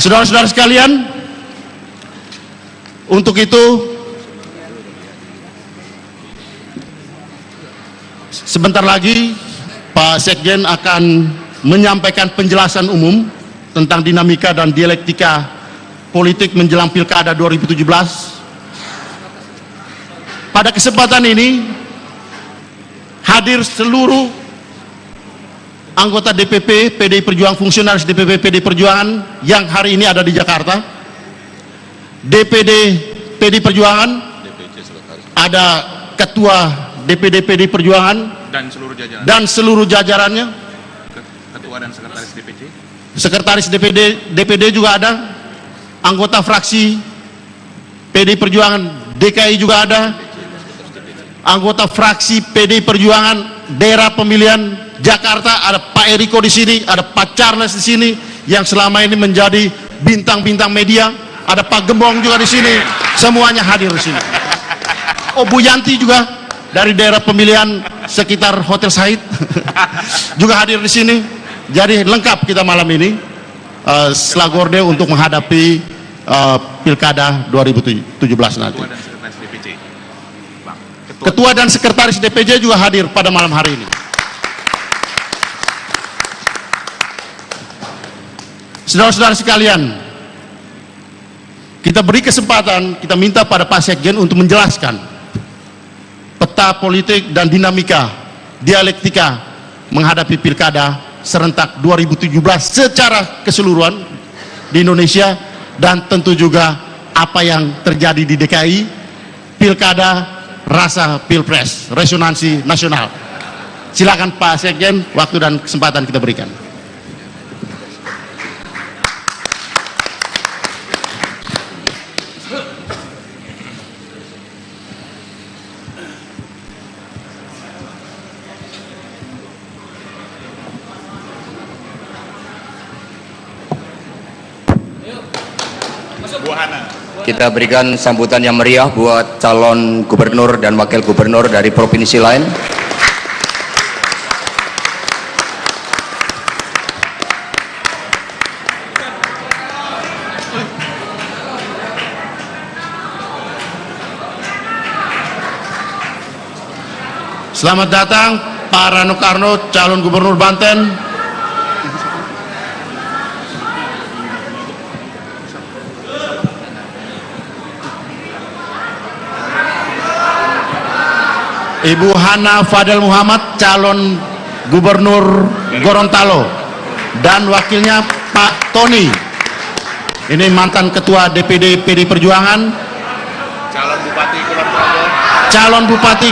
Saudara-saudara sekalian, untuk itu sebentar lagi Pak Sekjen akan menyampaikan penjelasan umum tentang dinamika dan dialektika politik menjelang Pilkada 2017. Pada kesempatan ini hadir seluruh anggota DPP PDI Perjuangan, fungsionaris DPP PDI Perjuangan yang hari ini ada di Jakarta. DPD PDI Perjuangan, ada Ketua DPD PDI Perjuangan dan seluruh jajarannya, Ketua dan Sekretaris DPC. Sekretaris DPD juga ada, anggota fraksi PDI Perjuangan DKI juga ada, anggota fraksi PDI Perjuangan daerah pemilihan Jakarta, ada Pak Eriko di sini, ada Pak Charles di sini yang selama ini menjadi bintang-bintang media, ada Pak Gembong juga di sini, semuanya hadir di sini. Oh, Bu Yanti juga dari daerah pemilihan sekitar Hotel Said juga hadir di sini. Jadi lengkap kita malam ini Slagorde untuk menghadapi Pilkada 2017 nanti. Ketua dan Sekretaris DPC juga hadir pada malam hari ini. Saudara-saudara sekalian, kita beri kesempatan, kita minta pada Pak Sekjen untuk menjelaskan peta politik dan dinamika dialektika menghadapi Pilkada serentak 2017 secara keseluruhan di Indonesia, dan tentu juga apa yang terjadi di DKI, Pilkada rasa Pilpres, resonansi nasional. Silakan Pak Sekjen, waktu dan kesempatan kita berikan. Kita berikan sambutan yang meriah buat calon gubernur dan wakil gubernur dari provinsi lain. Selamat datang Pak Rano Karno, calon gubernur Banten. Ibu Hana Fadel Muhammad, calon gubernur Gorontalo, dan wakilnya Pak Tony, ini mantan ketua DPD PDI Perjuangan, Calon Bupati Kulon Progo. calon bupati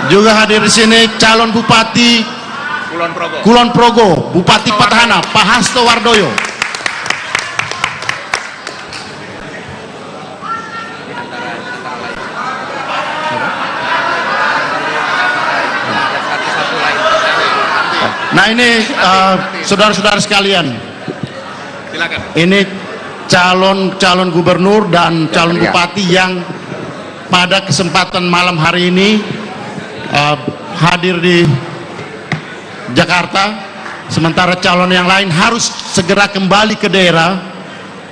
juga hadir di sini, calon bupati Kulon Progo, Bupati Petahana Pak Hasto Wardoyo. Nah ini saudara-saudara sekalian, Silakan. ini calon gubernur dan calon bupati yang pada kesempatan malam hari ini hadir di Jakarta, sementara calon yang lain harus segera kembali ke daerah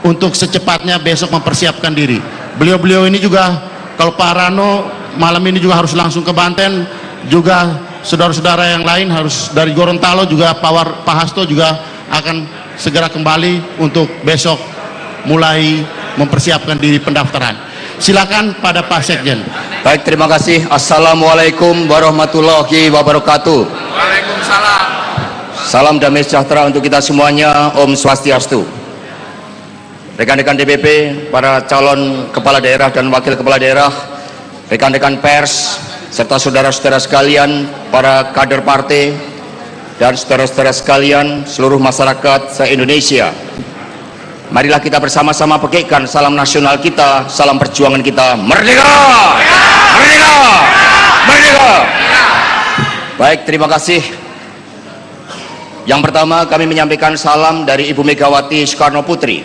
untuk secepatnya besok mempersiapkan diri. Beliau-beliau ini juga, kalau Pak Rano malam ini juga harus langsung ke Banten, juga saudara-saudara yang lain harus dari Gorontalo juga, Pak Hasto juga akan segera kembali untuk besok mulai mempersiapkan diri pendaftaran. Silakan pada Pak Sekjen. Baik, terima kasih. Assalamualaikum warahmatullahi wabarakatuh. Waalaikumsalam. Salam damai sejahtera untuk kita semuanya. Om Swastiastu. Rekan-rekan DPP, para calon kepala daerah dan wakil kepala daerah, rekan-rekan pers, serta saudara-saudara sekalian, para kader partai, dan saudara-saudara sekalian, seluruh masyarakat se-Indonesia. Marilah kita bersama-sama pakaikan salam nasional kita, salam perjuangan kita. Merdeka! Merdeka! Merdeka! Baik, terima kasih. Yang pertama, kami menyampaikan salam dari Ibu Megawati Soekarno Putri,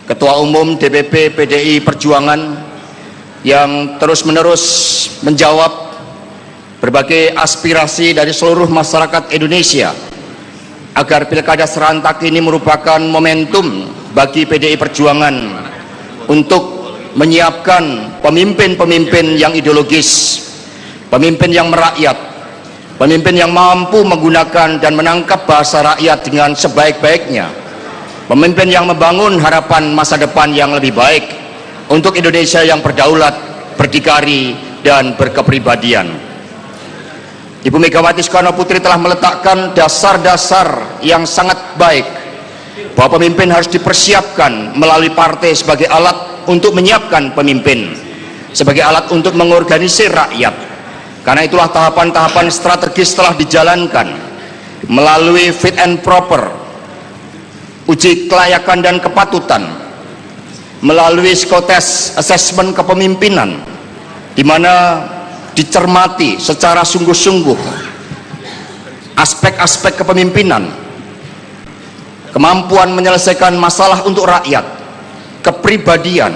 Ketua Umum DPP PDI Perjuangan, yang terus-menerus menjawab berbagai aspirasi dari seluruh masyarakat Indonesia agar pilkada serentak ini merupakan momentum bagi PDI Perjuangan untuk menyiapkan pemimpin-pemimpin yang ideologis, pemimpin yang merakyat, pemimpin yang mampu menggunakan dan menangkap bahasa rakyat dengan sebaik-baiknya, pemimpin yang membangun harapan masa depan yang lebih baik untuk Indonesia yang berdaulat, berdikari, dan berkepribadian. Ibu Megawati Soekarno Putri telah meletakkan dasar-dasar yang sangat baik bahwa pemimpin harus dipersiapkan melalui partai sebagai alat untuk menyiapkan pemimpin, sebagai alat untuk mengorganisir rakyat. Karena itulah tahapan-tahapan strategis telah dijalankan melalui fit and proper, uji kelayakan dan kepatutan, melalui psikotes assessment kepemimpinan, di mana dicermati secara sungguh-sungguh aspek-aspek kepemimpinan, kemampuan menyelesaikan masalah untuk rakyat, kepribadian,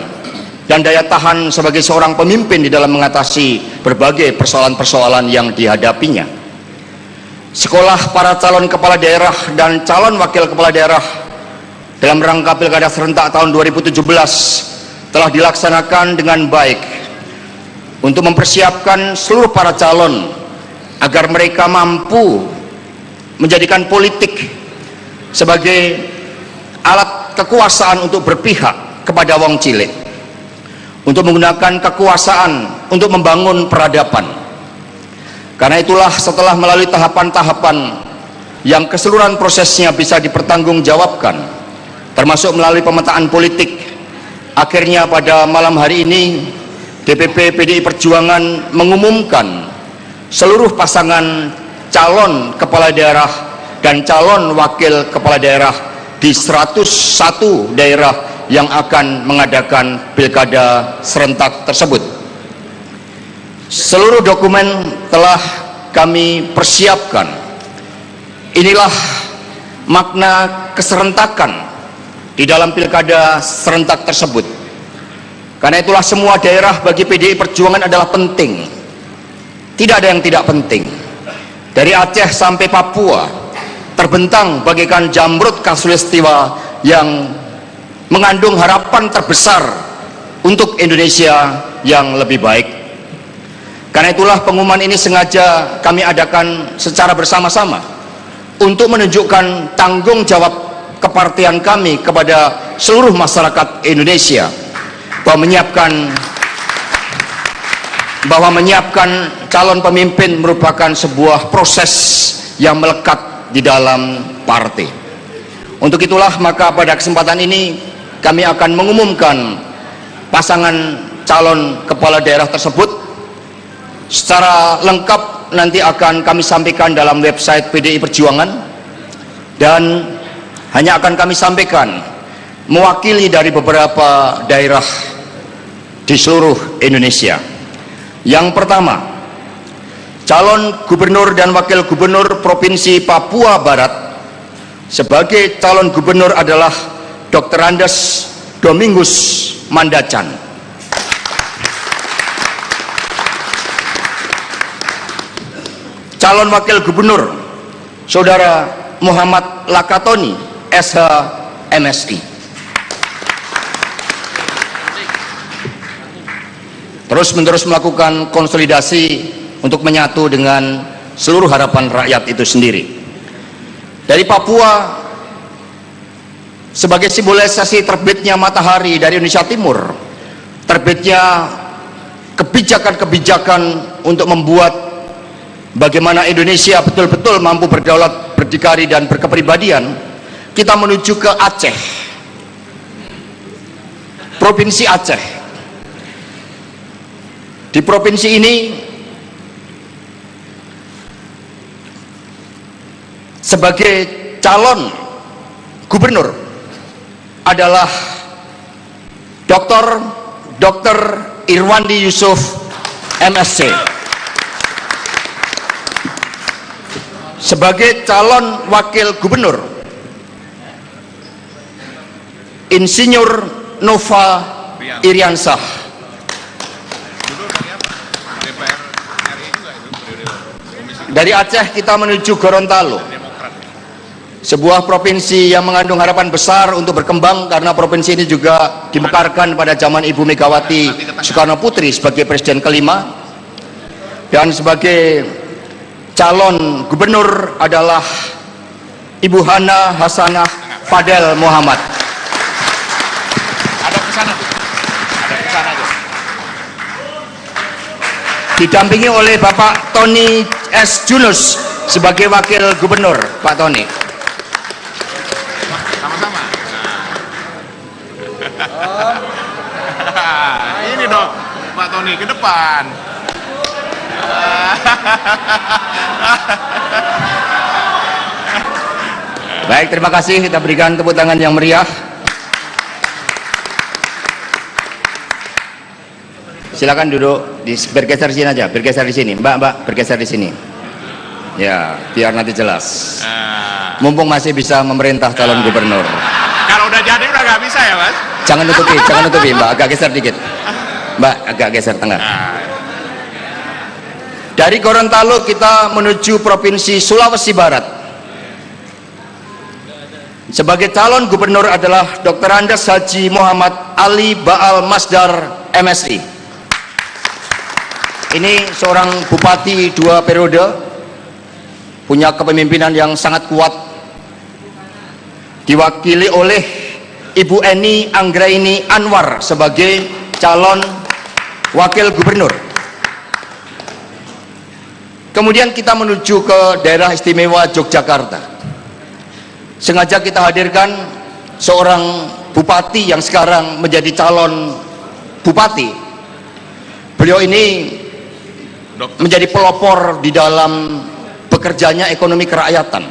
dan daya tahan sebagai seorang pemimpin di dalam mengatasi berbagai persoalan-persoalan yang dihadapinya. Sekolah para calon kepala daerah dan calon wakil kepala daerah dalam rangka pilkada serentak tahun 2017 telah dilaksanakan dengan baik untuk mempersiapkan seluruh para calon agar mereka mampu menjadikan politik sebagai alat kekuasaan untuk berpihak kepada wong cilik, untuk menggunakan kekuasaan untuk membangun peradaban. Karena itulah setelah melalui tahapan-tahapan yang keseluruhan prosesnya bisa dipertanggungjawabkan, termasuk melalui pemetaan politik, akhirnya pada malam hari ini DPP PDI Perjuangan mengumumkan seluruh pasangan calon kepala daerah dan calon wakil kepala daerah di 101 daerah yang akan mengadakan pilkada serentak tersebut. Seluruh dokumen telah kami persiapkan. Inilah makna keserentakan di dalam pilkada serentak tersebut. Karena itulah semua daerah bagi PDI Perjuangan adalah penting. Tidak ada yang tidak penting. Dari Aceh sampai Papua terbentang bagaikan jamrut khatulistiwa yang mengandung harapan terbesar untuk Indonesia yang lebih baik. Karena itulah pengumuman ini sengaja kami adakan secara bersama-sama untuk menunjukkan tanggung jawab kepartian kami kepada seluruh masyarakat Indonesia bahwa menyiapkan calon pemimpin merupakan sebuah proses yang melekat di dalam partai. Untuk itulah maka pada kesempatan ini kami akan mengumumkan pasangan calon kepala daerah tersebut secara lengkap. Nanti akan kami sampaikan dalam website PDI Perjuangan, dan hanya akan kami sampaikan mewakili dari beberapa daerah di seluruh Indonesia. Yang pertama, calon gubernur dan wakil gubernur Provinsi Papua Barat. Sebagai calon gubernur adalah Dr. Andes Domingus Mandacan. Calon wakil gubernur Saudara Muhammad Lakatoni, SH, MSI. Terus-menerus melakukan konsolidasi untuk menyatu dengan seluruh harapan rakyat itu sendiri. Dari Papua, sebagai simbolisasi terbitnya matahari dari Indonesia Timur, terbitnya kebijakan-kebijakan untuk membuat bagaimana Indonesia betul-betul mampu berdaulat, berdikari, dan berkepribadian, kita menuju ke Aceh, Provinsi Aceh. Di provinsi ini sebagai calon gubernur adalah Dr. Irwandi Yusuf, MSc. Sebagai calon wakil gubernur, Insinyur Nova Iriansah. Dulu dari apa? DPR RI juga itu periode. dari Aceh kita menuju Gorontalo, sebuah provinsi yang mengandung harapan besar untuk berkembang karena provinsi ini juga dimekarkan pada zaman Ibu Megawati Soekarno Putri sebagai presiden kelima, dan sebagai calon gubernur adalah Ibu Hana Hasanah Fadel Muhammad. Ada kesana tuh. Ada kesana tuh. Didampingi oleh Bapak Tony S. Junus sebagai wakil gubernur. Pak Tony. Sama-sama. Nah. Ini dong, Pak Tony ke depan. Baik, terima kasih. Kita berikan tepuk tangan yang meriah. Silakan duduk, bergeser sini aja, bergeser di sini. Mbak, bergeser di sini. Ya, biar nanti jelas. Mumpung masih bisa memerintah calon gubernur. Kalau udah jadi udah nggak bisa ya, Mas? Jangan nutupi, Mbak, agak geser dikit. Mbak, agak geser tengah. Dari Gorontalo kita menuju Provinsi Sulawesi Barat. Sebagai calon gubernur adalah Dr. Andes Haji Muhammad Ali Baal Masdar MSI. Ini seorang bupati 2 periode, punya kepemimpinan yang sangat kuat, diwakili oleh Ibu Eni Anggraini Anwar sebagai calon wakil gubernur. Kemudian kita menuju ke daerah istimewa Yogyakarta. Sengaja kita hadirkan seorang bupati yang sekarang menjadi calon bupati. Beliau ini menjadi pelopor di dalam bekerjanya ekonomi kerakyatan.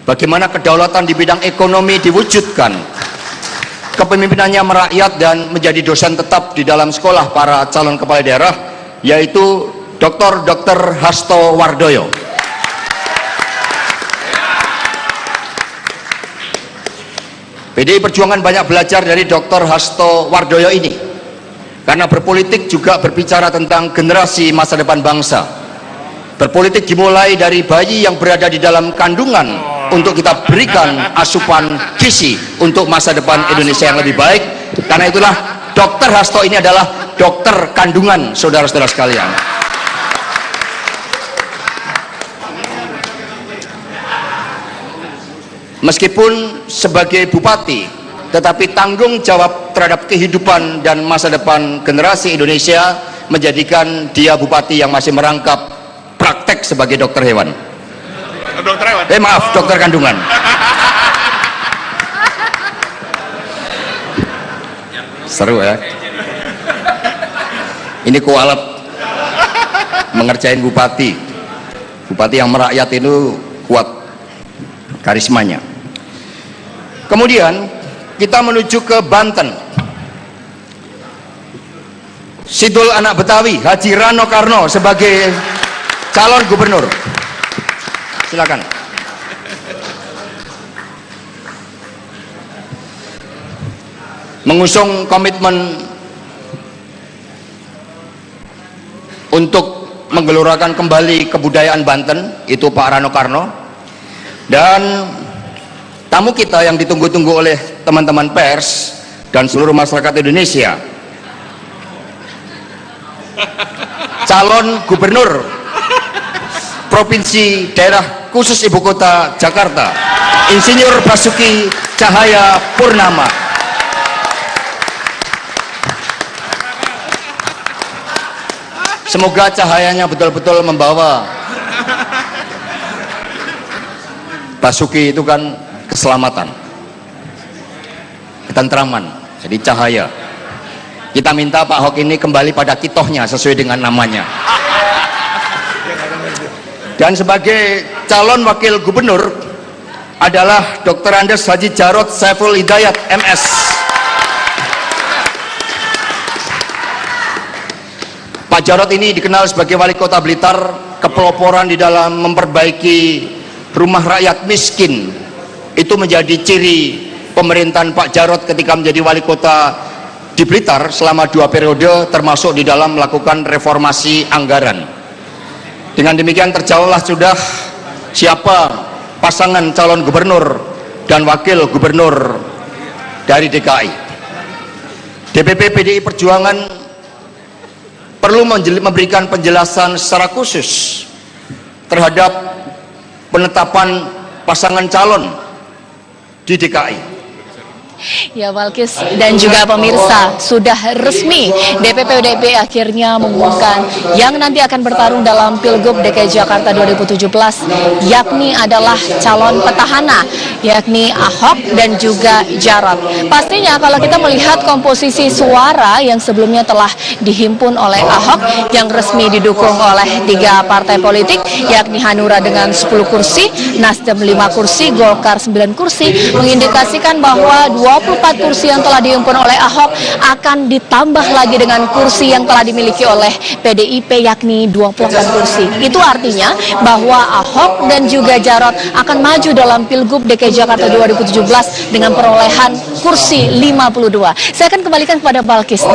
Bagaimana kedaulatan di bidang ekonomi diwujudkan. Kepemimpinannya merakyat dan menjadi dosen tetap di dalam sekolah para calon kepala daerah, yaitu Dr. Hasto Wardoyo. PDI Perjuangan banyak belajar dari Dr. Hasto Wardoyo ini, karena berpolitik juga berbicara tentang generasi masa depan bangsa. Berpolitik dimulai dari bayi yang berada di dalam kandungan untuk kita berikan asupan gizi untuk masa depan Indonesia yang lebih baik. Karena itulah Dr. Hasto ini adalah dokter kandungan, saudara-saudara sekalian. Meskipun sebagai bupati, tetapi tanggung jawab terhadap kehidupan dan masa depan generasi Indonesia menjadikan dia bupati yang masih merangkap praktek sebagai dokter hewan. Dokter hewan? Maaf, dokter kandungan. Seru ya. Ini kualat mengerjain bupati. Bupati yang merakyat itu kuat karismanya. Kemudian kita menuju ke Banten. Sidul anak Betawi, Haji Rano Karno sebagai calon gubernur. Silakan. Mengusung komitmen untuk menggelurakan kembali kebudayaan Banten, itu Pak Rano Karno. Dan tamu kita yang ditunggu-tunggu oleh teman-teman pers dan seluruh masyarakat Indonesia, calon gubernur Provinsi Daerah Khusus Ibu Kota Jakarta, Insinyur Basuki Cahaya Purnama. Semoga cahayanya betul-betul membawa. Basuki itu kan keselamatan, ketentraman, jadi cahaya. Kita minta Pak Ahok ini kembali pada kitohnya sesuai dengan namanya. Dan sebagai calon wakil gubernur adalah Dr. Andes Haji Jarot Saiful Hidayat MS. Pak Jarot ini dikenal sebagai wali kota Blitar, kepeloporan di dalam memperbaiki rumah rakyat miskin. Itu menjadi ciri pemerintahan Pak Jarot ketika menjadi wali kota di Blitar selama 2 periode, termasuk di dalam melakukan reformasi anggaran. Dengan demikian terjawablah sudah siapa pasangan calon gubernur dan wakil gubernur dari DKI. DPP PDI Perjuangan perlu memberikan penjelasan secara khusus terhadap penetapan pasangan calon di DKI. Ya, Balkis dan juga pemirsa, sudah resmi DPP PDIP akhirnya mengumumkan yang nanti akan bertarung dalam Pilgub DKI Jakarta 2017, yakni adalah calon petahana, yakni Ahok dan juga Jarot. Pastinya kalau kita melihat komposisi suara yang sebelumnya telah dihimpun oleh Ahok yang resmi didukung oleh 3 partai politik, yakni Hanura dengan 10 kursi, Nasdem 5 kursi, Golkar 9 kursi, mengindikasikan bahwa 24 kursi yang telah dihimpun oleh Ahok akan ditambah lagi dengan kursi yang telah dimiliki oleh PDIP, yakni 24 kursi. Itu artinya bahwa Ahok dan juga Jarot akan maju dalam Pilgub DKI Jakarta 2017 dengan perolehan kursi 52. Saya akan kembalikan kepada Balkis.